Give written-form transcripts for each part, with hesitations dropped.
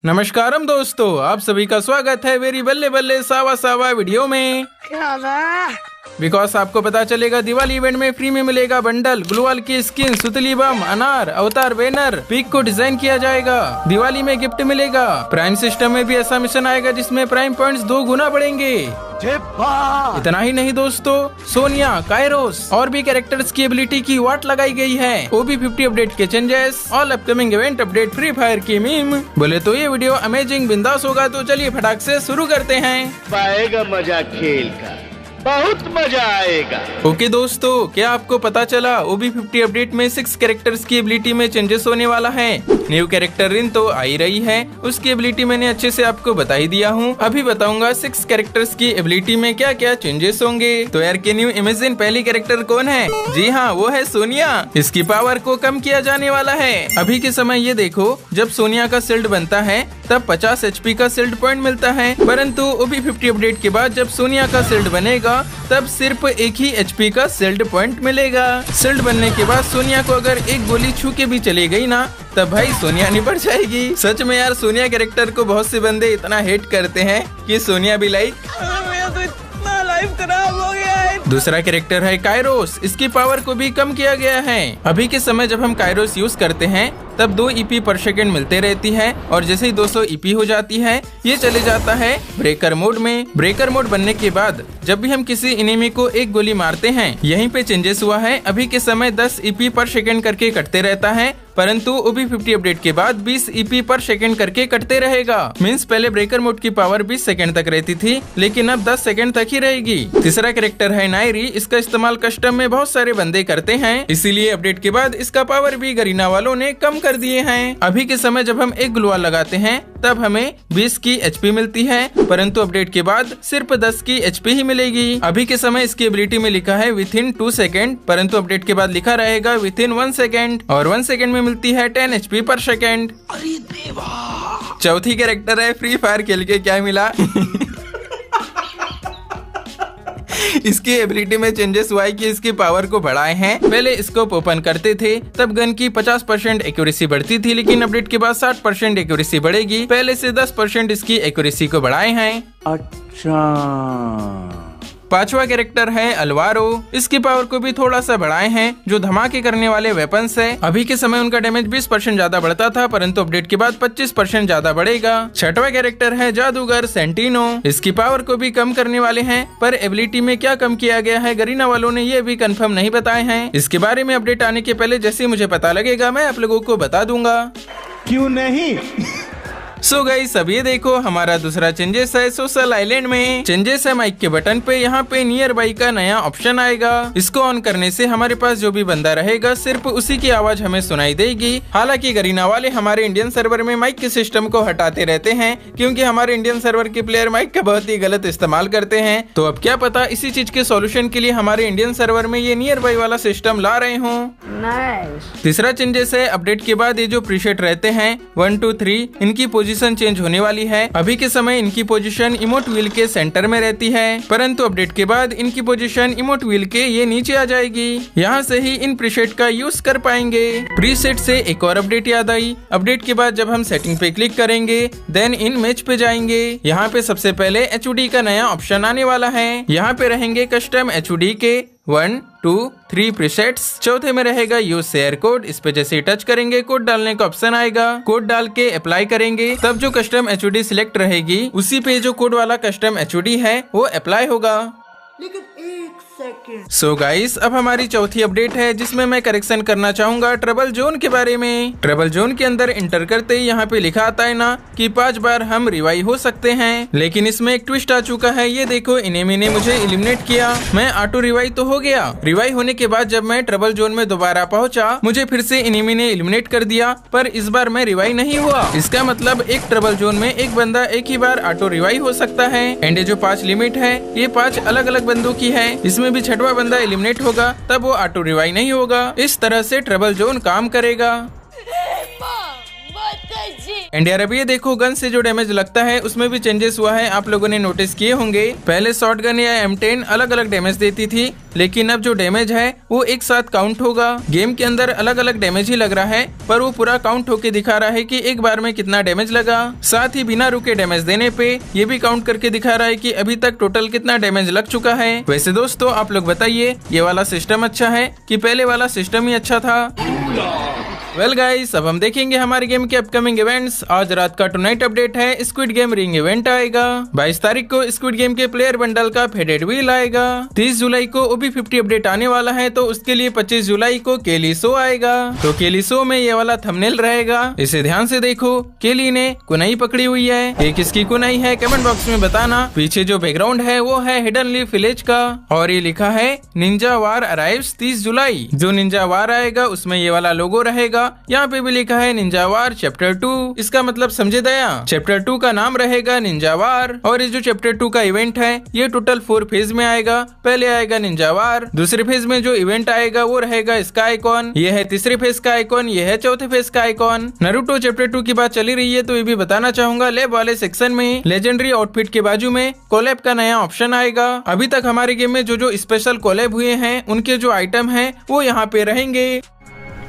नमस्कारम दोस्तों, आप सभी का स्वागत है मेरी बल्ले बल्ले सावा सावा वीडियो में। बिकॉज आपको पता चलेगा दिवाली इवेंट में फ्री में मिलेगा बंडल, ग्लूवाल की स्किन, सुतली बम, अनार, अवतार बैनर, पिक को डिजाइन किया जाएगा। दिवाली में गिफ्ट मिलेगा। प्राइम सिस्टम में भी ऐसा मिशन आएगा जिसमें प्राइम पॉइंट्स 2 गुना बढ़ेंगे। इतना ही नहीं दोस्तों, सोनिया, काइरोस और भी कैरेक्टर्स की एबिलिटी की वाट लगाई गई है। OB50 अपडेट के changes, all upcoming event update, free fire की मीम। बोले तो ये वीडियो अमेजिंग बिंदास होगा, तो चलिए फटाक से शुरू करते हैं। पाएगा मजा खेल का, बहुत मजा आएगा। ओके दोस्तों, क्या आपको पता चला OB50 अपडेट में 6 कैरेक्टर्स की एबिलिटी में चेंजेस होने वाला है। न्यू कैरेक्टर रिन तो आ ही रही है, उसकी एबिलिटी मैंने अच्छे से आपको बता ही दिया हूँ। अभी बताऊंगा 6 कैरेक्टर्स की एबिलिटी में क्या क्या चेंजेस होंगे। तो यार कैन यू इमेजिन पहली कैरेक्टर कौन है? जी हाँ, वो है सोनिया। इसकी पावर को कम किया जाने वाला है। अभी के समय ये देखो, जब सोनिया का शिल्ड बनता है तब 50 HP का शिल्ड पॉइंट मिलता है, परंतु OB50 अपडेट के बाद जब सोनिया का शिल्ड बनेगा तब सिर्फ 1 ही HP का शिल्ड पॉइंट मिलेगा। शिल्ड बनने के बाद सोनिया को अगर एक गोली छू के भी चली गई ना, तब भाई सोनिया निपट जाएगी। सच में यार, सोनिया कैरेक्टर को बहुत से बंदे इतना हेट करते हैं कि सोनिया भी लाइक खराब हो गया है। दूसरा कैरेक्टर है काइरोस। इसकी पावर को भी कम किया गया है। अभी के समय जब हम काइरोस यूज करते हैं तब 2 EP पर सेकेंड मिलते रहती है, और जैसे ही 200 EP हो जाती है ये चले जाता है ब्रेकर मोड में। ब्रेकर मोड बनने के बाद जब भी हम किसी एनिमी को एक गोली मारते हैं, यहीं पे चेंजेस हुआ है। अभी के समय 10 EP पर सेकेंड करके कटते रहता है, परंतु OB50 अपडेट के बाद 20 EP पर सेकेंड करके कटते रहेगा। मींस पहले ब्रेकर मोड की पावर 20 सेकेंड तक रहती थी, लेकिन अब 10 सेकेंड तक ही रहेगी। तीसरा कैरेक्टर है नायरी। इसका इस्तेमाल कस्टम में बहुत सारे बंदे करते हैं, इसीलिए अपडेट के बाद इसका पावर भी गरीना वालों ने कम कर दिए हैं। अभी के समय जब हम एक ग्लूवाल लगाते हैं तब हमें 20 की HP मिलती है, परंतु अपडेट के बाद सिर्फ 10 की HP ही मिलेगी। अभी के समय इसकी एबिलिटी में लिखा है विथिन 2 सेकेंड, परंतु अपडेट के बाद लिखा रहेगा विथिन 1 सेकेंड, और 1 सेकेंड में मिलती है 10 HP पर सेकेंड। अरे देवा। चौथी कैरेक्टर है फ्री फायर खेल के क्या मिला। इसकी एबिलिटी में चेंजेस हुआ है कि इसकी पावर को बढ़ाए हैं। पहले स्कोप ओपन करते थे तब गन की 50% एक्यूरेसी बढ़ती थी, लेकिन अपडेट के बाद 60% एक्यूरेसी बढ़ेगी। पहले से 10% इसकी एक्यूरेसी को बढ़ाए हैं। अच्छा। पांचवा कैरेक्टर है अलवारो। इसकी पावर को भी थोड़ा सा बढ़ाए हैं, जो धमाके करने वाले वेपन्स है। अभी के समय उनका डैमेज 20% ज्यादा बढ़ता था, परंतु अपडेट के बाद 25% ज्यादा बढ़ेगा। छठवा कैरेक्टर है जादूगर सेंटिनो। इसकी पावर को भी कम करने वाले हैं, पर एबिलिटी में क्या कम किया गया है गरीना वालों ने ये भी कंफर्म नहीं बताए हैं। इसके बारे में अपडेट आने के पहले जैसे मुझे पता लगेगा मैं आप लोगों को बता दूंगा। क्यों नहीं? सो गाइस, अब ये देखो हमारा दूसरा चेंजेस है सोशल आइलैंड में। चेंजेस है माइक के बटन पे। यहाँ पे नियर बाई का नया ऑप्शन आएगा। इसको ऑन करने से हमारे पास जो भी बंदा रहेगा सिर्फ उसी की आवाज हमें सुनाई देगी। हालांकि गरीना वाले हमारे इंडियन सर्वर में माइक के सिस्टम को हटाते रहते हैं, क्योंकि हमारे इंडियन सर्वर के प्लेयर माइक का बहुत ही गलत इस्तेमाल करते हैं। तो अब क्या पता इसी चीज के सोल्यूशन के लिए हमारे इंडियन सर्वर में ये नियर बाई वाला सिस्टम ला रहे हूँ। तीसरा चेंजेस है अपडेट के बाद ये जो प्रीसेट रहते हैं 1 2 3, इनकी पोजीशन चेंज होने वाली है। अभी के समय इनकी पोजीशन इमोट व्हील के सेंटर में रहती है, परंतु अपडेट के बाद इनकी पोजीशन इमोट व्हील के ये नीचे आ जाएगी। यहाँ से ही इन प्रीसेट का यूज कर पाएंगे। प्रीसेट से एक और अपडेट याद आई। अपडेट के बाद जब हम सेटिंग पे क्लिक करेंगे देन इन मैच पे जाएंगे। यहाँ पे सबसे पहले HUD का नया ऑप्शन आने वाला है। यहाँ पे रहेंगे कस्टम HUD के 1 2 3 प्रीसेट्स। चौथे में रहेगा यूज शेयर कोड। इस पे जैसे टच करेंगे कोड डालने का ऑप्शन आएगा। कोड डाल के अप्लाई करेंगे, तब जो कस्टम HUD सिलेक्ट रहेगी उसी पे जो कोड वाला कस्टम HUD है वो अप्लाई होगा। लेकिन 1 सेकंड। सो गाइस, अब हमारी चौथी अपडेट है जिसमें मैं करेक्शन करना चाहूंगा ट्रबल जोन के बारे में। ट्रबल जोन के अंदर इंटर करते ही यहाँ पे लिखा आता है ना कि 5 बार हम रिवाइव हो सकते हैं, लेकिन इसमें एक ट्विस्ट आ चुका है। ये देखो, एनिमी ने मुझे एलिमिनेट किया। मैं ऑटो रिवाइव तो हो गया। रिवाइव होने के बाद जब मैं ट्रबल जोन में दोबारा पहुंचा, मुझे फिर से एनिमी ने एलिमिनेट कर दिया, पर इस बार मैं रिवाइव नहीं हुआ। इसका मतलब एक ट्रबल जोन में एक बंदा एक ही बार ऑटो रिवाइव हो सकता है। एंड ये जो 5 लिमिट है ये 5 अलग अलग बंदों की है। इसमें भी छठवा बंदा एलिमिनेट होगा तब वो ऑटो रिवाइव नहीं होगा। इस तरह से ट्रबल जोन काम करेगा। एंड यार अभी ये देखो गन से जो डैमेज लगता है उसमें भी चेंजेस हुआ है, आप लोगों ने नोटिस किए होंगे। पहले शॉट गन या M10 अलग अलग डैमेज देती थी, लेकिन अब जो डैमेज है वो एक साथ काउंट होगा। गेम के अंदर अलग अलग डैमेज ही लग रहा है, पर वो पूरा काउंट होके दिखा रहा है कि एक बार में कितना डैमेज लगा। साथ ही बिना रुके डैमेज देने पे ये भी काउंट करके दिखा रहा है कि अभी तक टोटल कितना डैमेज लग चुका है। वैसे दोस्तों आप लोग बताइए, ये वाला सिस्टम अच्छा है कि पहले वाला सिस्टम ही अच्छा था? वेल गाइस, अब हम देखेंगे हमारे गेम के अपकमिंग इवेंट्स। आज रात का टुनाइट अपडेट है, स्क्विड गेम रिंग इवेंट आएगा। 22 तारीख को स्क्विड गेम के प्लेयर बंडल का फेडेड व्हील आएगा। 30 जुलाई को OB50 अपडेट आने वाला है, तो उसके लिए 25 जुलाई को केली शो आएगा। तो केली शो में ये वाला थंबनेल रहेगा, इसे ध्यान से देखो। केली ने कुनाई पकड़ी हुई है, ये किसकी कुनाई है कमेंट बॉक्स में बताना। पीछे जो बैकग्राउंड है वो है हिडन लीफ विलेज का, और ये लिखा है निंजा वार अराइव्स 30 जुलाई। जो निंजा वार आएगा उसमें ये वाला लोगो रहेगा। यहाँ पे भी लिखा है निंजा वार चैप्टर 2, इसका मतलब समझे दया। चैप्टर 2 का नाम रहेगा निंजा वार, और ये जो चैप्टर 2 का इवेंट है ये टोटल 4 फेज में आएगा। पहले आएगा निंजा वार, दूसरे फेज में जो इवेंट आएगा वो रहेगा इसका आइकॉन, ये है तीसरे फेज का आइकॉन, ये है चौथे फेज का आइकॉन। नारुतो चैप्टर 2 की बात चली रही है, तो ये भी बताना चाहूंगा लैब वाले सेक्शन में लेजेंडरी आउटफिट के बाजू में कोलैब का नया ऑप्शन आएगा। अभी तक हमारे गेम में जो स्पेशल कोलैब हुए हैं उनके जो आइटम है वो यहाँ पे रहेंगे।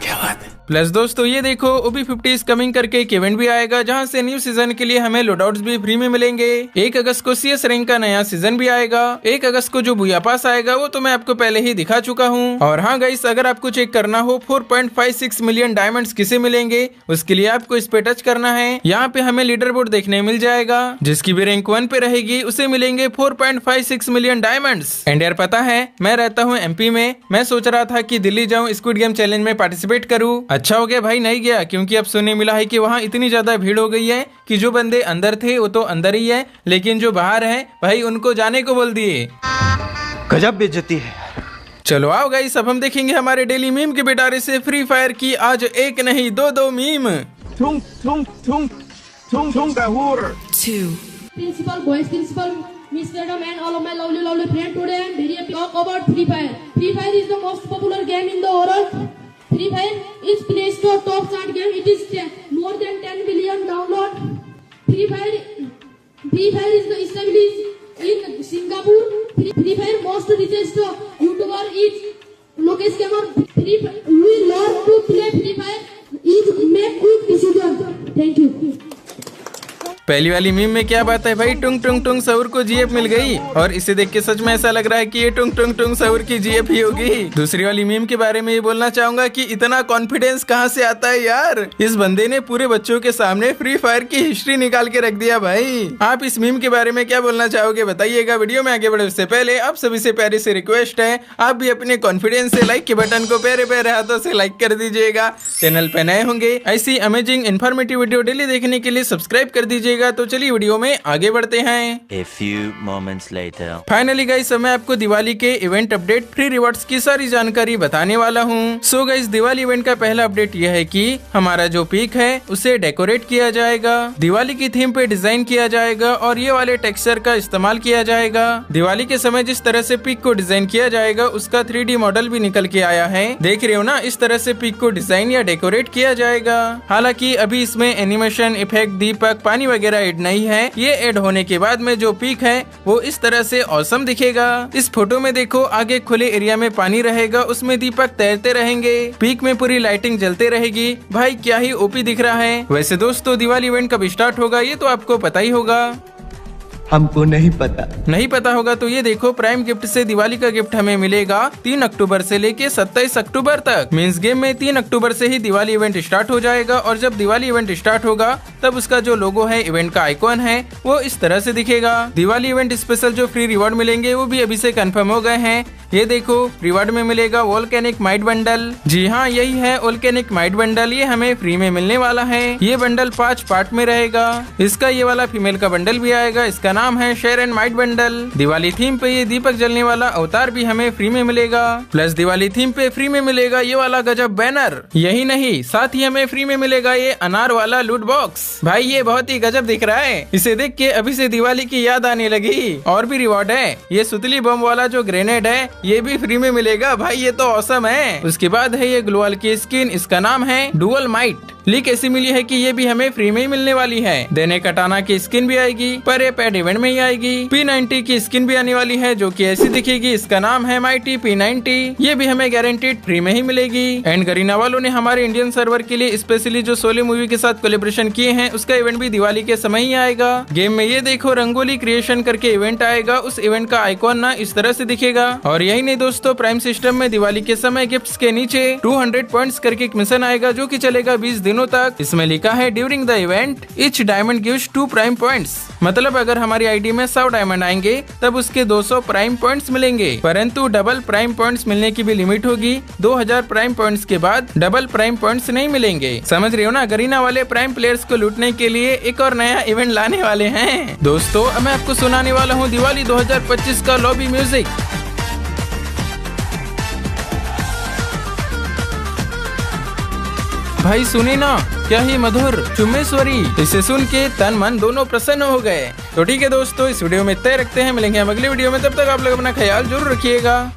क्या बात है। प्लस दोस्तों ये देखो OB50 इज कमिंग करके एक इवेंट भी आएगा, जहां से न्यू सीजन के लिए हमें लोडआउट्स भी फ्री में मिलेंगे। 1 अगस्त को CS रैंक का नया सीजन भी आएगा। 1 अगस्त को जो बुया पास आएगा वो तो मैं आपको पहले ही दिखा चुका हूँ। और हाँ गाइस, अगर आपको चेक करना हो 4.56 मिलियन डायमंड्स किसे मिलेंगे, उसके लिए आपको इस पे टच करना है। यहाँ पे हमें लीडर बोर्ड देखने मिल जाएगा, जिसकी भी रैंक 1 पे रहेगी उसे मिलेंगे 4.56 मिलियन डायमंड्स। एंड यार पता है, मैं रहता हूँ MP में, मैं सोच रहा था कि दिल्ली जाऊँ स्क्विड गेम चैलेंज में पार्टिसिपेट करूँ। अच्छा हो गया भाई नहीं गया, क्योंकि अब सुनने मिला है कि वहाँ इतनी ज्यादा भीड़ हो गई है कि जो बंदे अंदर थे वो तो अंदर ही है, लेकिन जो बाहर है भाई उनको जाने को बोल दिए। गजब बेइज्जती है। चलो आओ गाइस, अब हम देखेंगे हमारे डेली मीम के पिटारे से फ्री फायर की आज एक नहीं दो meme. Tung tung tung tung tung kahur. Principal, boys principal, Miss Madam and all of my lovely friends, today I am very happy to talk about Free Fire. Free Fire is the most popular game in the world. Free Fire is Play Store top chart game. It is more than 10 billion download. Free Fire is established in Singapore. Free Fire most richest YouTuber is Lokesh Gamer. We learn to play Free Fire is make quick decision. Thank you. पहली वाली meme में क्या बात है भाई, टुंग टुंग टुंग सऊर को GF मिल गई, और इसे देख के सच में ऐसा लग रहा है कि ये टुंग टुंग टुंग सऊर की जीएफ ही होगी। दूसरी वाली मीम के बारे में ये बोलना चाहूंगा कि इतना कॉन्फिडेंस कहाँ से आता है यार, इस बंदे ने पूरे बच्चों के सामने फ्री फायर की हिस्ट्री निकाल के रख दिया भाई। आप इस मीम के बारे में क्या बोलना चाहोगे बताइएगा। वीडियो में आगे बढ़े उससे पहले आप सभी से प्यारी से रिक्वेस्ट है, आप भी अपने कॉन्फिडेंस से लाइक के बटन को प्यारे प्यारे हाथों से लाइक कर दीजिएगा। चैनल पे नए होंगे ऐसी अमेजिंग इन्फॉर्मेटिव वीडियो डेली देखने के लिए सब्सक्राइब कर दीजिएगा। तो चलिए वीडियो में आगे बढ़ते हैं। A few moments later. Finally guys, मैं आपको दिवाली के इवेंट अपडेट फ्री रिवॉर्ड्स की सारी जानकारी बताने वाला हूँ। सो गाइस, दिवाली इवेंट का पहला अपडेट यह है कि हमारा जो पीक है उसे डेकोरेट किया जाएगा, दिवाली की थीम पे डिजाइन किया जाएगा और ये वाले टेक्सचर का इस्तेमाल किया जाएगा। दिवाली के समय जिस तरह से पीक को डिजाइन किया जाएगा उसका 3D मॉडल भी निकल के आया है, देख रहे हो ना। इस तरह से पीक को डिजाइन या डेकोरेट किया जाएगा। हालांकि अभी इसमें एनिमेशन इफेक्ट, दीपक, पानी वगैरह ऐड नहीं है। ये ऐड होने के बाद में जो पीक है वो इस तरह से औसम दिखेगा। इस फोटो में देखो, आगे खुले एरिया में पानी रहेगा, उसमें दीपक तैरते रहेंगे, पीक में पूरी लाइटिंग जलते रहेगी। भाई क्या ही ओपी दिख रहा है। वैसे दोस्तों, दिवाली इवेंट कब स्टार्ट होगा ये तो आपको पता ही होगा। हमको नहीं पता होगा तो ये देखो, प्राइम गिफ्ट से दिवाली का गिफ्ट हमें मिलेगा 3 अक्टूबर से लेके 27 अक्टूबर तक। मींस गेम में 3 अक्टूबर से ही दिवाली इवेंट स्टार्ट हो जाएगा, और जब दिवाली इवेंट स्टार्ट होगा तब उसका जो लोगो है, इवेंट का आइकॉन है, वो इस तरह से दिखेगा। दिवाली इवेंट स्पेशल जो फ्री रिवॉर्ड मिलेंगे वो भी अभी से कंफर्म हो गए हैं। ये देखो, रिवॉर्ड में मिलेगा वोल्केनिक माइट बंडल। जी हाँ, यही है वोल्केनिक माइट बंडल। ये हमें फ्री में मिलने वाला है। ये बंडल 5 पार्ट में रहेगा। इसका ये वाला फीमेल का बंडल भी आएगा, इसका नाम है share and might bundle. Diwali theme पे ये दीपक जलने वाला अवतार भी हमें फ्री में मिलेगा। प्लस दिवाली थीम पे फ्री में मिलेगा ये वाला गजब बैनर। यही नहीं, साथ ही हमें फ्री में मिलेगा ये अनार वाला लूट बॉक्स। भाई ये बहुत ही गजब दिख रहा है, इसे देख के अभी से दिवाली की याद आने लगी। और भी रिवॉर्ड है, ये सुतली बम वाला जो ग्रेनेड है ये भी फ्री में मिलेगा। भाई ये तो औसम है। उसके बाद है ये ग्लोअल की स्किन, इसका नाम है डुअल माइट। लीक ऐसी मिली है कि ये भी हमें फ्री में ही मिलने वाली है। देने कटाना की स्किन भी आएगी, पर ये पेड इवेंट में ही आएगी। P90 की स्किन भी आने वाली है जो कि ऐसी दिखेगी। इसका नाम है माइटी P90। ये भी हमें गारंटीड फ्री में ही मिलेगी। एंड गरीना वालों ने हमारे इंडियन सर्वर के लिए स्पेशली जो शोले मूवी के साथ कोलेब्रेशन किए हैं उसका इवेंट भी दिवाली के समय ही आएगा। गेम में ये देखो रंगोली क्रिएशन करके इवेंट आएगा। उस इवेंट का आइकॉन ना इस तरह से दिखेगा। और यही नहीं दोस्तों, प्राइम सिस्टम में दिवाली के समय गिफ्ट्स के नीचे 200 पॉइंट्स करके एक मिशन आएगा जो कि चलेगा 20 दिनों तक। इसमें लिखा है during the event each diamond gives 2 prime points. मतलब अगर हमारी आईडी में 100 डायमंड आएंगे तब उसके 200 प्राइम पॉइंट्स मिलेंगे, परंतु डबल प्राइम पॉइंट्स मिलने की भी लिमिट होगी। 2000 प्राइम पॉइंट्स के बाद डबल प्राइम पॉइंट्स नहीं मिलेंगे। समझ रहे हो ना, गरीना वाले प्राइम प्लेयर्स को लूटने के लिए एक और नया इवेंट लाने वाले हैं। दोस्तों अब मैं आपको सुनाने वाला हूँ दिवाली 2025 का लॉबी म्यूजिक। भाई सुने ना, क्या ही मधुर चुम्मेश्वरी। इसे सुन के तन मन दोनों प्रसन्न हो गए। तो ठीक है दोस्तों, इस वीडियो में इतना ही रखते हैं। मिलेंगे हम अगले वीडियो में, तब तक आप लोग अपना ख्याल जरूर रखिएगा।